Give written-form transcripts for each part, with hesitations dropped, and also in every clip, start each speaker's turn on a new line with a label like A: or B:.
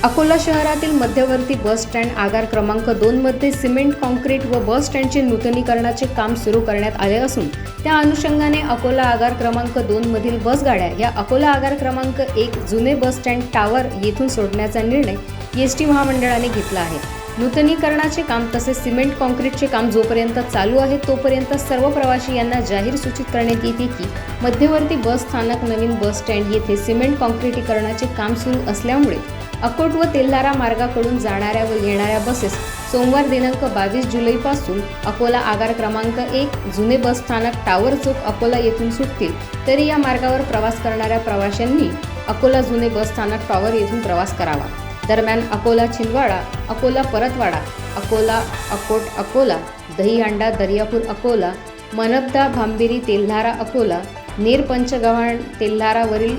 A: अकोला शहरातील मध्यवर्ती bus stand आगार क्रमांक 2 मध्ये सिमेंट कॉन्क्रीट व बस स्टँडचे नूतनीकरणाचे काम सुरू करण्यात आले असून त्या अनुषंगाने अकोला आगार क्रमांक 2 मधील बसगाड्या या अकोला आगार क्रमांक 1 जुने बस स्टँड टावर येथून सोडण्याचा निर्णय एसटी महामंडळाने घेतला आहे। नूतनीकरणाचे काम तसेच सिमेंट कॉन्क्रीटचे काम जोपर्यंत चालू आहे तोपर्यंत सर्व प्रवासी यांना जाहीर सूचित करण्यात येते की मध्यवर्ती बस स्थानक नवीन बस स्टँड येथे सिमेंट कॉन्क्रीटीकरणाचे काम सुरू असल्यामुळे अकोट व तेल्हारा मार्गाकडून जाणाऱ्या व येणाऱ्या बसेस सोमवार दिनांक 22 जुलैपासून अकोला आगार क्रमांक 1 जुने बस स्थानक टावर चौक अकोला येथून सुटतील। तरी या मार्गावर प्रवास करणाऱ्या प्रवाशांनी अकोला जुने बस स्थानक टावर येथून प्रवास करावा। दरम्यान अकोला छिंदवाडा, अकोला परतवाडा, अकोला अकोट अकोला, दहीहंडा दर्यापूर अकोला, मनपदा भांबिरी तेल्हारा अकोला, नेर पंचगव्हाण तेल्हारावरील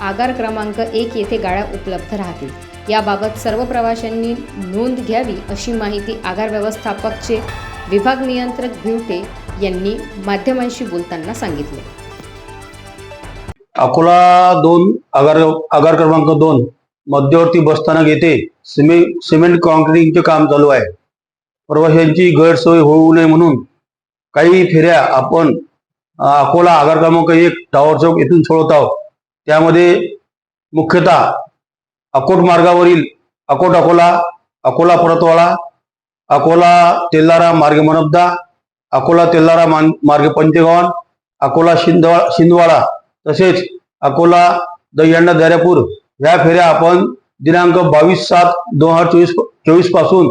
A: आगार क्रमांक 1 येथे गाड्या उपलब्ध राहतील। याबाबत सर्व प्रवाशांनी नोंद घ्यावी अशी माहिती आगार व्यवस्थापकचे विभाग नियंत्रक भिवटे यांनी माध्यमांशी बोलताना सांगितले।
B: अकोला 2 आगार क्रमांक 2 मध्यवर्ती बसस्थानक येथे सिमेंट कॉन्क्रीटिंगचे काम चालू आहे। प्रवाशांची गैरसोय होऊ नये म्हणून काही फेऱ्या आपण अकोला आगार क्रमांक 1 टावर चौक येथून सोडत आहोत। त्यामध्ये मुख्यतः अकोट मार्गावरील अकोट अकोला, अकोला परतवाडा, अकोला तेल्हारा मार्गे मनपदा, अकोला तेल्हारा मार्गे पंचगव्हाण, अकोला छिंदवाडा तसेच अकोला दहीहंडा दर्यापूर या फेऱ्या आपण दिनांक 22/7/2024 पासून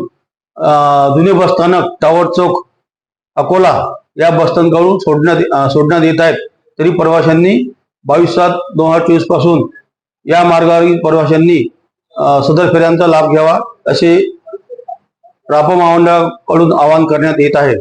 B: जुने बसस्थानक टावर चौक अकोला या बसस्थानकावरून सोडण्यात येत आहेत। तरी प्रवाशांनी 22/7/2024 पासून या मार्गावरील प्रवाशांनी सदर फेऱ्यांचा लाभ घ्यावा असे रापा महामंडळाकडून आवाहन करण्यात येत आहे।